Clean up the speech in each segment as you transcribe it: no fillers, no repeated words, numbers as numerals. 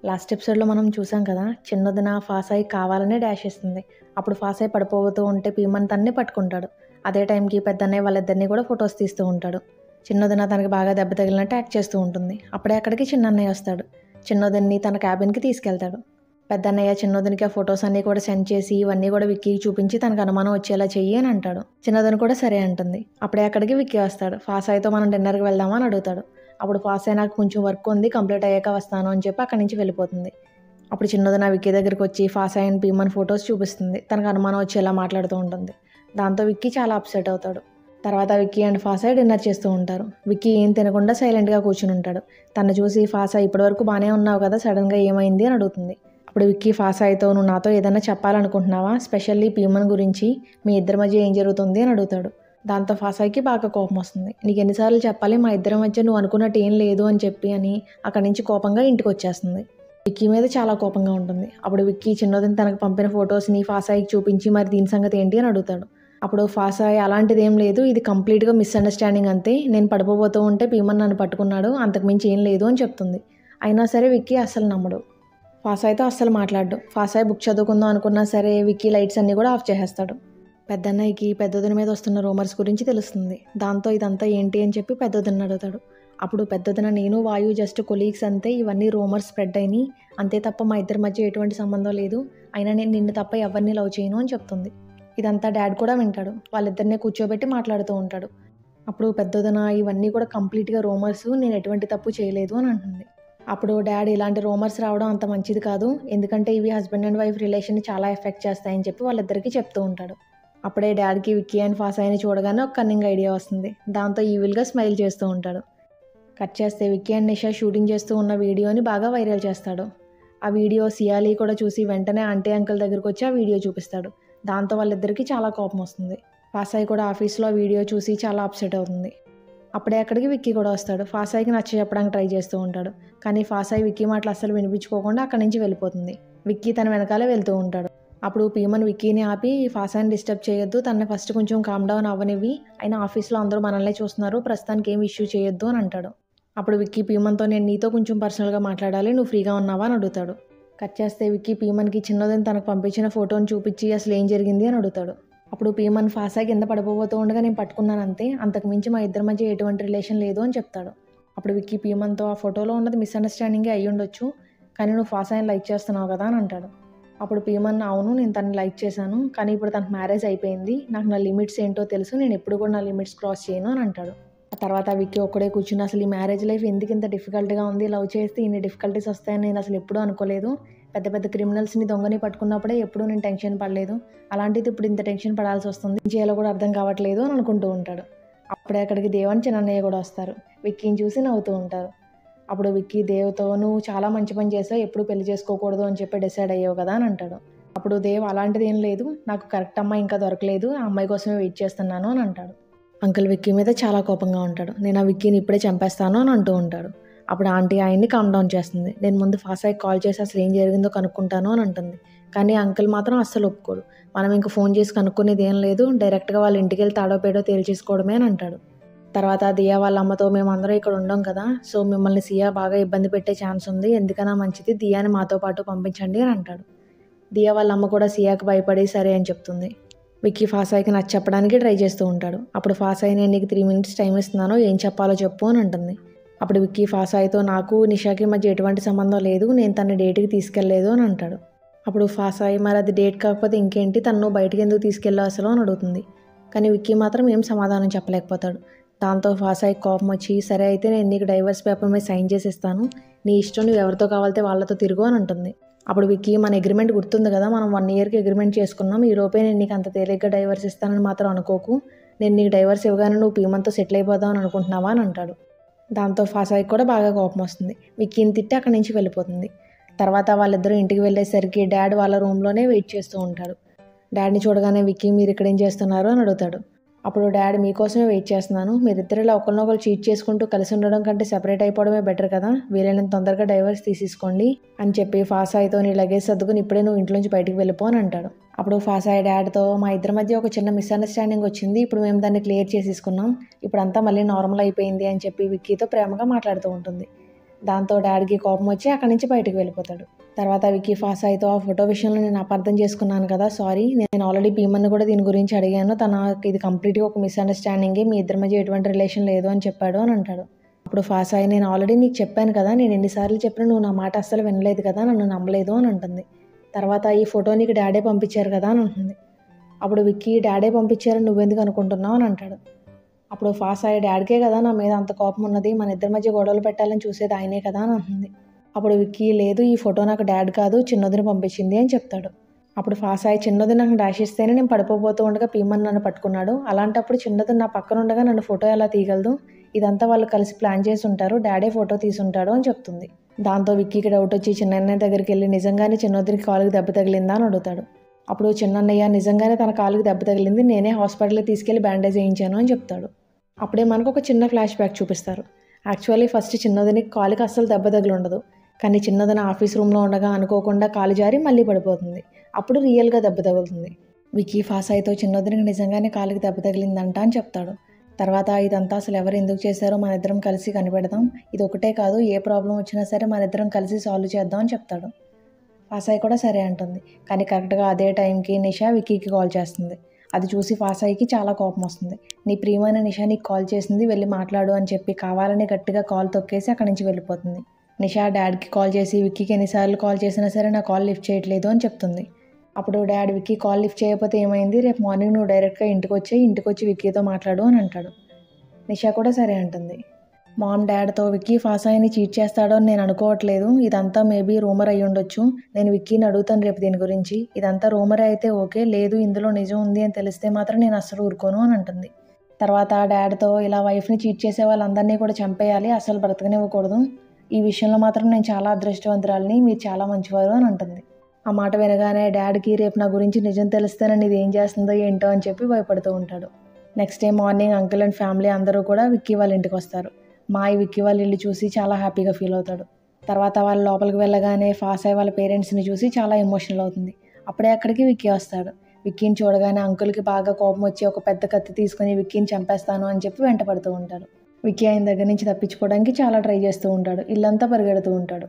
Last ఎపిసోడ్లో మనం చూసాం కదా, చిన్నదిన ఫాసాయి కావాలనే డాష్ ఇస్తుంది. అప్పుడు ఫాసాయి పడిపోతూ ఉంటే పీమన్ తన్ని పట్టుకుంటాడు. అదే టైంకి పెద్దన్నయ్య వాళ్ళిద్దరిని కూడా ఫొటోస్ తీస్తూ ఉంటాడు. చిన్నదిన తనకి బాగా దెబ్బ తగిలినట్టు యాక్ట్ చేస్తూ ఉంటుంది. అప్పుడే అక్కడికి చిన్నన్నయ్య వస్తాడు. చిన్నదిన్ని తన క్యాబిన్కి తీసుకెళ్తాడు. పెద్దన్నయ్య చిన్నదినికి ఆ ఫొటోస్ అన్నీ కూడా సెండ్ చేసి ఇవన్నీ కూడా విక్కీకి చూపించి తనకు అనుమానం వచ్చేలా చెయ్యి అని అంటాడు. చిన్నదని కూడా సరే అంటుంది. అప్పుడే అక్కడికి విక్కీ వస్తాడు. ఫాసాయితో మనం డిన్నర్కి వెళ్దామా అని అడుగుతాడు. అప్పుడు ఫాసాయి నాకు కొంచెం వర్క్ ఉంది, కంప్లీట్ అయ్యాక వస్తాను అని చెప్పి అక్కడి నుంచి వెళ్ళిపోతుంది. అప్పుడు చిన్నది నా విక్కీ దగ్గరికి వచ్చి ఫాసాయి అండ్ పీమన్ ఫొటోస్ చూపిస్తుంది. తనకు అనుమానం వచ్చేలా మాట్లాడుతూ ఉంటుంది. దాంతో విక్కీ చాలా అప్సెట్ అవుతాడు. తర్వాత విక్కీ అండ్ ఫాసాయి డిన్నర్ చేస్తూ ఉంటారు. విక్కీ ఏం తినకుండా సైలెంట్గా కూర్చుని ఉంటాడు. తను చూసి ఫాసాయి ఇప్పటివరకు బాగానే ఉన్నావు కదా, సడన్గా ఏమైంది అని అడుగుతుంది. అప్పుడు విక్కీ ఫాసాయితో నువ్వు నాతో ఏదైనా చెప్పాలనుకుంటున్నావా, స్పెషల్లీ పీమన్ గురించి, మీ ఇద్దరి మధ్య ఏం జరుగుతుంది అని అడుగుతాడు. దాంతో ఫాసాయికి బాగా కోపం వస్తుంది. నీకు ఎన్నిసార్లు చెప్పాలి మా ఇద్దరి మధ్య నువ్వు అనుకున్నట్టు ఏం లేదు అని చెప్పి అని అక్కడి నుంచి కోపంగా ఇంటికి వచ్చేస్తుంది. విక్కీ మీద చాలా కోపంగా ఉంటుంది. అప్పుడు విక్కీ చిన్నదిని తనకు పంపిన ఫొటోస్ని ఫాసాయికి చూపించి మరి దీని సంగతి ఏంటి అని అడుగుతాడు. అప్పుడు ఫాసాయి అలాంటిది ఏం లేదు, ఇది కంప్లీట్గా మిస్అండర్స్టాండింగ్ అంతే, నేను పడిపోతూ ఉంటే పీమన్ నన్ను పట్టుకున్నాడు, అంతకుమించి ఏం లేదు అని చెప్తుంది. అయినా సరే విక్కీ అస్సలు నమ్మడు. ఫాసాయితో అస్సలు మాట్లాడు. ఫాసాయి బుక్ చదువుకుందాం అనుకున్నా సరే విక్కీ లైట్స్ అన్నీ కూడా ఆఫ్ చేసేస్తాడు. పెద్దన్నయ్యకి పెద్దదిన మీద వస్తున్న రూమర్స్ గురించి తెలుస్తుంది. దాంతో ఇదంతా ఏంటి అని చెప్పి పెద్దదిన అడుగుతాడు. అప్పుడు పెద్దదిన నేను వాయు జస్ట్ కొలీగ్స్ అంతే, ఇవన్నీ రూమర్స్ స్ప్రెడ్ అయినాయి అంతే తప్ప మా ఇద్దరి మధ్య ఎటువంటి సంబంధం లేదు, అయినా నేను నిన్ను తప్ప ఎవరిని లవ్ చేయను అని చెప్తుంది. ఇదంతా డాడ్ కూడా వింటాడు. వాళ్ళిద్దరినే కూర్చోబెట్టి మాట్లాడుతూ ఉంటాడు. అప్పుడు పెద్దదిన ఇవన్నీ కూడా కంప్లీట్గా రూమర్స్, నేను ఎటువంటి తప్పు చేయలేదు అని అంటుంది. అప్పుడు డాడ్ ఇలాంటి రూమర్స్ రావడం అంత మంచిది కాదు, ఎందుకంటే ఇవి హస్బెండ్ అండ్ వైఫ్ రిలేషన్ని చాలా ఎఫెక్ట్ చేస్తాయని చెప్పి వాళ్ళిద్దరికీ చెప్తూ ఉంటాడు. అప్పుడే డాడ్కి విక్కీ అండ్ ఫాసాయిని చూడగానే ఒక కన్నింగ్ ఐడియా వస్తుంది. దాంతో ఈవిల్గా స్మైల్ చేస్తూ ఉంటాడు. కట్ చేస్తే విక్కీ అండ్ నిషా షూటింగ్ చేస్తూ ఉన్న వీడియోని బాగా వైరల్ చేస్తాడు. ఆ వీడియో సియాలి కూడా చూసి వెంటనే ఆంటీ అంకుల్ దగ్గరికి వచ్చి ఆ వీడియో చూపిస్తాడు. దాంతో వాళ్ళిద్దరికీ చాలా కోపం వస్తుంది. ఫాసాయి కూడా ఆఫీస్లో వీడియో చూసి చాలా అప్సెట్ అవుతుంది. అప్పుడే అక్కడికి విక్కీ కూడా వస్తాడు. ఫాసాయికి నచ్చ చెప్పడానికి ట్రై చేస్తూ ఉంటాడు. కానీ ఫాసాయి విక్కీ మాటలు అస్సలు వినిపించుకోకుండా అక్కడి నుంచి వెళ్ళిపోతుంది. విక్కీ తన వెనకాలే వెళ్తూ ఉంటాడు. అప్పుడు పీమన్ విక్కీని ఆపి ఫాసాయిని డిస్టర్బ్ చేయొద్దు, తనని ఫస్ట్ కొంచెం కామ్ డౌన్ అవ్వనివ్వి, అయినా ఆఫీస్లో అందరూ మనల్నే చూస్తున్నారు, ప్రస్తుతానికి ఏం ఇష్యూ చేయొద్దు అని అంటాడు. అప్పుడు విక్కీ పీమన్తో నేను నీతో కొంచెం పర్సనల్గా మాట్లాడాలి, నువ్వు ఫ్రీగా ఉన్నావా అని అడుగుతాడు. కట్ చేస్తే విక్కీ పీమన్కి చిన్నదని తనకు పంపించిన ఫోటోని చూపించి అసలు ఏం జరిగింది అని అడుగుతాడు. అప్పుడు పీమన్ ఫాసాయి కింద పడిపోతూ ఉండగా నేను పట్టుకున్నాను అంతే, అంతకుమించి మా ఇద్దరి మధ్య ఎటువంటి రిలేషన్ లేదు అని చెప్తాడు. అప్పుడు విక్కీ పీమన్తో ఆ ఫోటోలో ఉన్నది మిస్అండర్స్టాండింగే అయ్యి ఉండొచ్చు, కానీ నువ్వు ఫాసాయిని లైక్ చేస్తున్నావు కదా అని అంటాడు. అప్పుడు పీమన్ అవును నేను తనని లైక్ చేశాను, కానీ ఇప్పుడు తనకు మ్యారేజ్ అయిపోయింది, నాకు నా లిమిట్స్ ఏంటో తెలుసు, నేను ఎప్పుడు కూడా నా లిమిట్స్ క్రాస్ చేయను అని అంటాడు. ఆ తర్వాత విక్కీ ఒక్కడే కూర్చుని అసలు ఈ మ్యారేజ్ లైఫ్ ఎందుకు ఇంత డిఫికల్ట్గా ఉంది, లవ్ చేస్తే ఇన్ని డిఫికల్టీస్ వస్తాయని నేను అసలు ఎప్పుడూ అనుకోలేదు, పెద్ద పెద్ద క్రిమినల్స్ని దొంగని పట్టుకున్నప్పుడే ఎప్పుడూ నేను టెన్షన్ పడలేదు, అలాంటిది ఇప్పుడు ఇంత టెన్షన్ పడాల్సి వస్తుంది, ఏం చేయాలో కూడా అర్థం కావట్లేదు అని అనుకుంటూ ఉంటాడు. అప్పుడే అక్కడికి దేవన్ చిన్నయ్య కూడా వస్తారు. విక్కీని చూసి నవ్వుతూ ఉంటారు. అప్పుడు విక్కీ దేవ్తో నువ్వు చాలా మంచి పని చేసావు, ఎప్పుడు పెళ్లి చేసుకోకూడదు అని చెప్పి డిసైడ్ అయ్యావు కదా అని అంటాడు. అప్పుడు దేవ్ అలాంటిది ఏం లేదు, నాకు కరెక్ట్ అమ్మాయి ఇంకా దొరకలేదు, ఆ అమ్మాయి కోసమే వెయిట్ చేస్తున్నాను అని అంటాడు. అంకుల్ విక్కీ మీద చాలా కోపంగా ఉంటాడు. నేను ఆ విక్కీని ఇప్పుడే చంపేస్తాను అని అంటూ ఉంటాడు. అప్పుడు ఆంటీ ఆయన్ని కామ్ డౌన్ చేస్తుంది. నేను ముందు ఫాసాయికి కాల్ చేసి అసలు ఏం జరిగిందో కనుక్కుంటాను అని అంటుంది. కానీ అంకుల్ మాత్రం అస్సలు ఒప్పుకోడు. మనం ఇంక ఫోన్ చేసి కనుక్కునేది ఏం లేదు, డైరెక్ట్గా వాళ్ళ ఇంటికి వెళ్ళి తాడో పేడో తేల్చేసుకోవడమే అని అంటాడు. తర్వాత దియా వాళ్ళ అమ్మతో మేము అందరం ఇక్కడ ఉండం కదా, సో మిమ్మల్ని సియా బాగా ఇబ్బంది పెట్టే ఛాన్స్ ఉంది, ఎందుకన్నా మంచిది దియాని మాతో పాటు పంపించండి అని అంటాడు. దియా వాళ్ళ అమ్మ కూడా సియాకి భయపడి సరే అని చెప్తుంది. విక్కీ ఫాసాయికి నచ్చ చెప్పడానికి ట్రై చేస్తూ ఉంటాడు. అప్పుడు ఫాసాయి నేను నీకు 3 minutes టైం ఇస్తున్నాను, ఏం చెప్పాలో చెప్పు అని అంటుంది. అప్పుడు విక్కీ ఫాసాయితో నాకు నిషాకి మధ్య ఎటువంటి సంబంధం లేదు, నేను తన డేట్కి తీసుకెళ్లేదు అని అంటాడు. అప్పుడు ఫాసాయి మరి అది డేట్ కాకపోతే ఇంకేంటి, తను బయటికి ఎందుకు తీసుకెళ్ళావు అసలు అని అడుగుతుంది. కానీ విక్కీ మాత్రం ఏం సమాధానం చెప్పలేకపోతాడు. దాంతో ఫాసాయి కోపం వచ్చి సరే అయితే నేను నీకు డైవర్స్ పేపర్ మీద సైన్ చేసి ఇస్తాను, నీ ఇష్టం, నువ్వు ఎవరితో కావాలితే వాళ్ళతో తిరుగు అని అంటుంది. అప్పుడు విక్కీ మన అగ్రిమెంట్ గుర్తుంది కదా, మనం 1 yearకి అగ్రిమెంట్ చేసుకున్నాం, ఈ లోపే నేను నీకు అంత తేలిగ్గా డైవర్స్ ఇస్తానని మాత్రం అనుకోకు, నేను నీకు డైవర్స్ ఇవ్వగానే నువ్వు పీమన్తో సెటిల్ అయిపోదాం అని అనుకుంటున్నావా అని అంటాడు. దాంతో ఫాసాయికి కూడా బాగా కోపం వస్తుంది. విక్కీని తిట్టి అక్కడి నుంచి వెళ్ళిపోతుంది. తర్వాత వాళ్ళిద్దరూ ఇంటికి వెళ్ళేసరికి డాడ్ వాళ్ళ రూమ్లోనే వెయిట్ చేస్తూ ఉంటాడు. డాడ్ని చూడగానే విక్కీ మీరు ఇక్కడ ఏం చేస్తున్నారు అని అడుగుతాడు. అప్పుడు డాడ్ మీకోసమే వెయిట్ చేస్తున్నాను, మీరిద్దరు ఇలా ఒకరినొకరు చీట్ చేసుకుంటూ కలిసి ఉండడం కంటే సెపరేట్ అయిపోవడమే బెటర్ కదా, వీలైనంత తొందరగా డైవర్స్ తీసేసుకోండి అని చెప్పి ఫాసాయితో నీ లగేజ్ సర్దుకుని ఇప్పుడే నువ్వు ఇంట్లోంచి బయటికి వెళ్ళిపో అని అంటాడు. అప్పుడు ఫాసాయి డాడ్తో మా ఇద్దరి మధ్య ఒక చిన్న మిస్అండర్స్టాండింగ్ వచ్చింది, ఇప్పుడు మేము దాన్ని క్లియర్ చేసేసుకున్నాం, ఇప్పుడు అంతా మళ్ళీ నార్మల్ అయిపోయింది అని చెప్పి విక్కీతో ప్రేమగా మాట్లాడుతూ ఉంటుంది. దాంతో డాడీకి కోపం వచ్చి అక్కడి నుంచి బయటకు వెళ్ళిపోతాడు. తర్వాత విక్కీ ఫాసాయితో ఆ ఫోటో విషయంలో నేను అపార్థం చేసుకున్నాను కదా, సారీ, నేను ఆల్రెడీ భీమన్ను కూడా దీని గురించి అడిగాను, ఇది కంప్లీట్గా ఒక మిస్అండర్స్టాండింగే, మీ ఇద్దరి మధ్య ఎటువంటి రిలేషన్ లేదు అని చెప్పాడు అని అంటాడు. అప్పుడు ఫాసాయి, నేను ఆల్రెడీ నీకు చెప్పాను కదా, నేను ఎన్నిసార్లు చెప్పినా నువ్వు నా మాట అస్సలు వినలేదు కదా, నన్ను నమ్మలేదు అని అంటుంది. తర్వాత ఈ ఫోటో నీకు డాడీ పంపించారు కదా అని అంటుంది. అప్పుడు విక్కీ, డాడీ పంపించారని నువ్వెందుకు అనుకుంటున్నావు అని అంటాడు. అప్పుడు ఫాసాయి, డాడీకే కదా నా మీద అంత కోపం ఉన్నది, మన ఇద్దరి మధ్య గొడవలు పెట్టాలని చూసేది ఆయనే కదా అని అంటుంది. అప్పుడు విక్కీ, లేదు, ఈ ఫోటో నాకు డాడ్ కాదు చిన్నదిని పంపించింది అని చెప్తాడు. అప్పుడు ఫాసాయి, చిన్నది నాకు డాష్ ఇస్తేనే నేను పడిపోతూ ఉండగా పీమన్ నన్ను పట్టుకున్నాడు, అలాంటప్పుడు చిన్నది నా పక్కన ఉండగా నన్ను ఫోటో ఎలా తీయగలదు, ఇదంతా వాళ్ళు కలిసి ప్లాన్ చేసి ఉంటారు, డాడీ ఫోటో తీసుంటాడు అని చెప్తుంది. దాంతో విక్కీకి డౌట్ వచ్చి చిన్నన్నయ్య దగ్గరికి వెళ్ళి నిజంగానే చిన్నదికి కాలుకి దెబ్బ తగిలిందా అని అడుగుతాడు. అప్పుడు చిన్నన్నయ్య, నిజంగానే తన కాలుకి దెబ్బ తగిలింది, నేనే హాస్పిటల్కి తీసుకెళ్లి బ్యాండేజ్ వేయించాను అని చెప్తాడు. అప్పుడే మనకు ఒక చిన్న ఫ్లాష్ బ్యాక్ చూపిస్తారు. యాక్చువల్లీ ఫస్ట్ చిన్నదినికి కాలుకి అస్సలు దెబ్బ తగిలి ఉండదు, కానీ చిన్నదిన ఆఫీస్ రూమ్లో ఉండగా అనుకోకుండా కాలు జారి మళ్ళీ పడిపోతుంది. అప్పుడు రియల్గా దెబ్బ తగులుతుంది. విక్కీ ఫాసాయితో చిన్నదినికి నిజంగానే కాలుకి దెబ్బ తగిలిందంట అని చెప్తాడు. తర్వాత ఇదంతా అసలు ఎవరు ఎందుకు చేశారో మన ఇద్దరం కలిసి కనిపెడదాం, ఇది ఒకటే కాదు, ఏ ప్రాబ్లం వచ్చినా సరే మన ఇద్దరం కలిసి సాల్వ్ చేద్దాం అని చెప్తాడు. ఫాసాయి కూడా సరే అంటుంది. కానీ కరెక్ట్గా అదే టైంకి నిషా విక్కీకి కాల్ చేస్తుంది. అది చూసి ఫాసాయికి చాలా కోపం వస్తుంది. నీ ప్రియమైన నిషా నీకు కాల్ చేసింది, వెళ్ళి మాట్లాడు అని చెప్పి కావాలని గట్టిగా కాల్ తొక్కేసి అక్కడి నుంచి వెళ్ళిపోతుంది. నిషా డాడ్కి కాల్ చేసి విక్కీకి ఎన్నిసార్లు కాల్ చేసినా సరే నా కాల్ లిఫ్ట్ చేయట్లేదు అని చెప్తుంది. అప్పుడు డాడ్, విక్కీ కాల్ లిఫ్ట్ చేయకపోతే ఏమైంది, రేపు మార్నింగ్ నువ్వు డైరెక్ట్గా ఇంటికి వచ్చి విక్కీతో మాట్లాడు అని అంటాడు. నిషా కూడా సరే అంటుంది. మామ్ డాడ్తో విక్కీ ఫాసాయిని చీట్ చేస్తాడో అని నేను అనుకోవట్లేదు, ఇదంతా మేబీ రూమర్ అయ్యి ఉండొచ్చు, నేను విక్కీని అడుగుతాను రేపు దీని గురించి, ఇదంతా రూమర్ అయితే ఓకే, లేదు ఇందులో నిజం ఉంది అని తెలిస్తే మాత్రం నేను అస్సలు ఊరుకోను అని అంటుంది. తర్వాత డాడ్తో, ఇలా వైఫ్ని చీట్ చేసే వాళ్ళందరినీ కూడా చంపేయాలి, అస్సలు బ్రతకనివ్వకూడదు, ఈ విషయంలో మాత్రం నేను చాలా అదృష్టవంతురాలిని, మీరు చాలా మంచివారు అని అంటుంది. ఆ మాట వినగానే డాడ్కి రేపు నా గురించి నిజం తెలిస్తేనని ఇది ఏం చేస్తుందో ఏంటో అని చెప్పి భయపడుతూ ఉంటాడు. Next day morning uncle and family అందరూ కూడా విక్కీ వాళ్ళ ఇంటికి వస్తారు. మాయి విక్కీ వాళ్ళ ఇల్లు చూసి చాలా హ్యాపీగా ఫీల్ అవుతాడు. తర్వాత వాళ్ళ లోపలికి వెళ్ళగానే ఫాసాయి వాళ్ళ పేరెంట్స్ని చూసి చాలా ఎమోషనల్ అవుతుంది. అప్పుడే అక్కడికి విక్కీ వస్తాడు. విక్కీని చూడగానే అంకుల్కి బాగా కోపం వచ్చి ఒక పెద్ద కత్తి తీసుకుని విక్కీని చంపేస్తాను అని చెప్పి వెంటపడుతూ ఉంటాడు. విక్కీ ఆయన దగ్గర నుంచి తప్పించుకోవడానికి చాలా ట్రై చేస్తూ ఉంటాడు, ఇల్లంతా పరిగెడుతూ ఉంటాడు.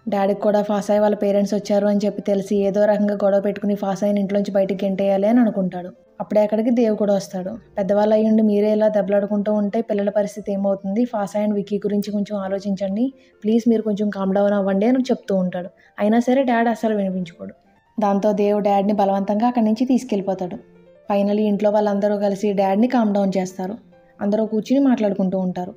డాడీకి కూడా ఫాసాయి వాళ్ళ పేరెంట్స్ వచ్చారు అని చెప్పి తెలిసి ఏదో రకంగా గొడవ పెట్టుకుని ఫాసాయిని ఇంట్లోంచి బయటికి గెంటేయాలి అని అనుకుంటాడు. అప్పుడే అక్కడికి దేవ్ కూడా వస్తాడు. పెద్దవాళ్ళు అయ్యుండి మీరే ఇలా దెబ్బలాడుకుంటూ ఉంటే పిల్లల పరిస్థితి ఏమవుతుంది, ఫాసాయి అండ్ విక్కీ గురించి కొంచెం ఆలోచించండి, ప్లీజ్ మీరు కొంచెం కామ్ డౌన్ అవ్వండి అని చెప్తూ ఉంటాడు. అయినా సరే డాడ్ అస్సలు వినిపించుకోడు. దాంతో దేవ్ డాడ్ని బలవంతంగా అక్కడి నుంచి తీసుకెళ్ళిపోతాడు. ఫైనలీ ఇంట్లో వాళ్ళందరూ కలిసి డాడ్ని కామ్ డౌన్ చేస్తారు. అందరూ కూర్చుని మాట్లాడుకుంటూ ఉంటారు.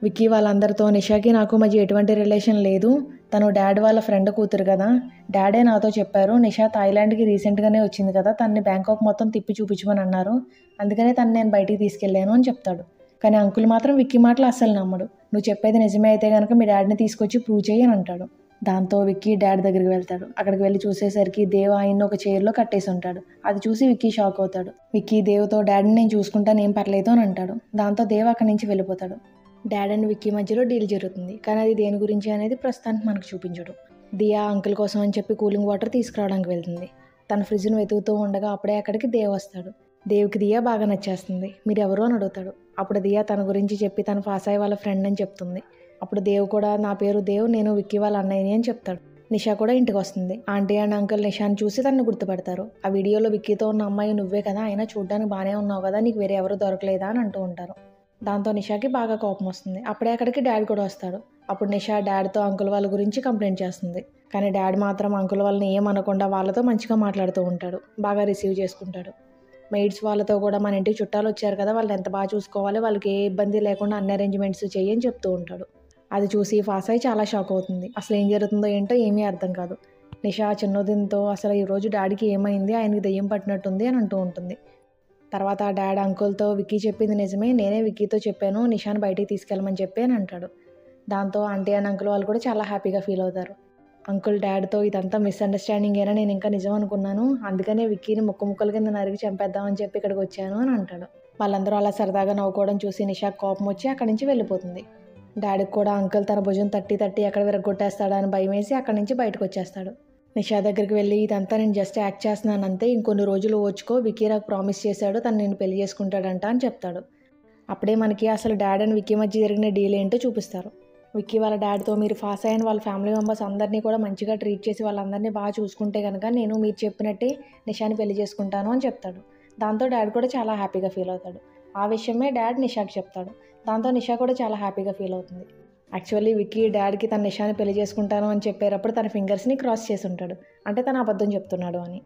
విక్కీ వాళ్ళందరితో, నిషాకి నాకు మధ్య ఎటువంటి రిలేషన్ లేదు, తను డాడ్ వాళ్ళ ఫ్రెండ్ కూతురు కదా, డాడే నాతో చెప్పారు, నిషా థాయిలాండ్కి రీసెంట్గానే వచ్చింది కదా, తనని బ్యాంకాక్ మొత్తం తిప్పి చూపించమని అన్నారు, అందుకనే తను నేను బయటికి తీసుకెళ్ళాను అని చెప్తాడు. కానీ అంకుల్ మాత్రం విక్కీ మాటలు అస్సలు నమ్మడు. నువ్వు చెప్పేది నిజమే అయితే కనుక మీ డాడీని తీసుకొచ్చి ప్రూవ్ చేయి అని అంటాడు. దాంతో విక్కీ డాడ్ దగ్గరికి వెళ్తాడు. అక్కడికి వెళ్ళి చూసేసరికి దేవ్ ఆయన్ని ఒక చైర్లో కట్టేసి ఉంటాడు. అది చూసి విక్కీ షాక్ అవుతాడు. విక్కీ దేవ్తో, డాడీని నేను చూసుకుంటాను, ఏం పర్లేదు అని అంటాడు. దాంతో దేవ్ అక్కడి నుంచి వెళ్ళిపోతాడు. డాడ్ అండ్ విక్కీ మధ్యలో డీల్ జరుగుతుంది, కానీ అది దేని గురించి అనేది ప్రస్తుతానికి మనకు చూపించడు. దియా అంకుల్ కోసం అని చెప్పి కూలింగ్ వాటర్ తీసుకురావడానికి వెళ్తుంది. తన ఫ్రిడ్జ్ను వెతుకుతూ ఉండగా అప్పుడే అక్కడికి దేవ్ వస్తాడు. దేవ్కి దియా బాగా నచ్చేస్తుంది. మీరు ఎవరు అని అడుగుతాడు. అప్పుడు దియా తన గురించి చెప్పి తన ఫాసాయి వాళ్ళ ఫ్రెండ్ అని చెప్తుంది. అప్పుడు దేవ్ కూడా, నా పేరు దేవ్, నేను విక్కీ వాళ్ళ అన్నయ్యని అని చెప్తాడు. నిషా కూడా ఇంటికి వస్తుంది. ఆంటీ అండ్ అంకుల్ నిషాని చూసి తనను గుర్తుపడతారు. ఆ వీడియోలో విక్కీతో ఉన్న అమ్మాయి నువ్వే కదా, అయినా చూడడానికి బాగానే ఉన్నావు కదా, నీకు వేరే ఎవరు దొరకలేదా అని అంటూ ఉంటారు. దాంతో నిషాకి బాగా కోపం వస్తుంది. అప్పుడే అక్కడికి డాడ్ కూడా వస్తాడు. అప్పుడు నిషా డాడ్తో అంకుల్ వాళ్ళ గురించి కంప్లైంట్ చేస్తుంది. కానీ డాడ్ మాత్రం అంకుల్ వాళ్ళని ఏమనకుండా వాళ్ళతో మంచిగా మాట్లాడుతూ ఉంటాడు, బాగా రిసీవ్ చేసుకుంటాడు. మెయిడ్స్ వాళ్ళతో కూడా మన ఇంటికి చుట్టాలు వచ్చారు కదా, వాళ్ళని ఎంత బాగా చూసుకోవాలి, వాళ్ళకి ఏ ఇబ్బంది లేకుండా అన్ని అరేంజ్మెంట్స్ చేయని చెప్తూ ఉంటాడు. అది చూసి ఫాసాయి చాలా షాక్ అవుతుంది. అసలు ఏం జరుగుతుందో ఏంటో ఏమీ అర్థం కాదు. నిషా చిన్నదింతో అసలు ఈరోజు డాడీకి ఏమైంది, ఆయనకి దెయ్యం పట్టినట్టుంది అని అంటూ ఉంటుంది. తర్వాత డాడ్ అంకుల్తో, విక్కీ చెప్పింది నిజమే, నేనే విక్కీతో చెప్పాను నిషాని బయటికి తీసుకెళ్ళమని చెప్పి అని అంటాడు. దాంతో ఆంటీ అండ్ అంకుల్ వాళ్ళు కూడా చాలా హ్యాపీగా ఫీల్ అవుతారు. అంకుల్ డాడ్తో, ఇదంతా మిస్అండర్స్టాండింగ్ అయినా నేను ఇంకా నిజం అనుకున్నాను, అందుకనే విక్కీని ముక్కల కింద నరికి చంపేద్దామని చెప్పి ఇక్కడికి వచ్చాను అని అంటాడు. వాళ్ళందరూ అలా సరదాగా నవ్వుకోవడం చూసి నిషాకి కోపం వచ్చి అక్కడి నుంచి వెళ్ళిపోతుంది. డాడీకి కూడా అంకుల్ తన భుజం తట్టి ఎక్కడ విరగొట్టేస్తాడా అని భయం వేసి అక్కడి నుంచి బయటకు వచ్చేస్తాడు. నిషా దగ్గరికి వెళ్ళి, ఇదంతా నేను జస్ట్ యాక్ట్ చేస్తున్నాను అంతే, ఇంకొన్ని రోజులు ఓచుకో, విక్కీ నాకు ప్రామిస్ చేశాడు తను నేను పెళ్లి చేసుకుంటాడంట అని చెప్తాడు. అప్పుడే మనకి అసలు డాడ్ అండ్ విక్కీ మధ్య జరిగిన డీల్ ఏంటో చూపిస్తారు. విక్కీ వాళ్ళ డాడ్తో మీరు ఫాస్ అయిన వాళ్ళ ఫ్యామిలీ మెంబర్స్ అందరినీ కూడా మంచిగా ట్రీట్ చేసి వాళ్ళందరినీ బాగా చూసుకుంటే కనుక నేను మీరు చెప్పినట్టే నిషాని పెళ్లి చేసుకుంటాను అని చెప్తాడు. దాంతో డాడ్ కూడా చాలా హ్యాపీగా ఫీల్ అవుతాడు. ఆ విషయమే డాడ్ నిషాకి చెప్తాడు. దాంతో నిషా కూడా చాలా హ్యాపీగా ఫీల్ అవుతుంది. యాక్చువల్లీ విక్కీ డాడ్కి తన నిషాని పెళ్లి చేసుకుంటాను అని చెప్పేటప్పుడు తన ఫింగర్స్ని క్రాస్ చేసి ఉంటాడు, అంటే తను అబద్ధం చెప్తున్నాడు అని.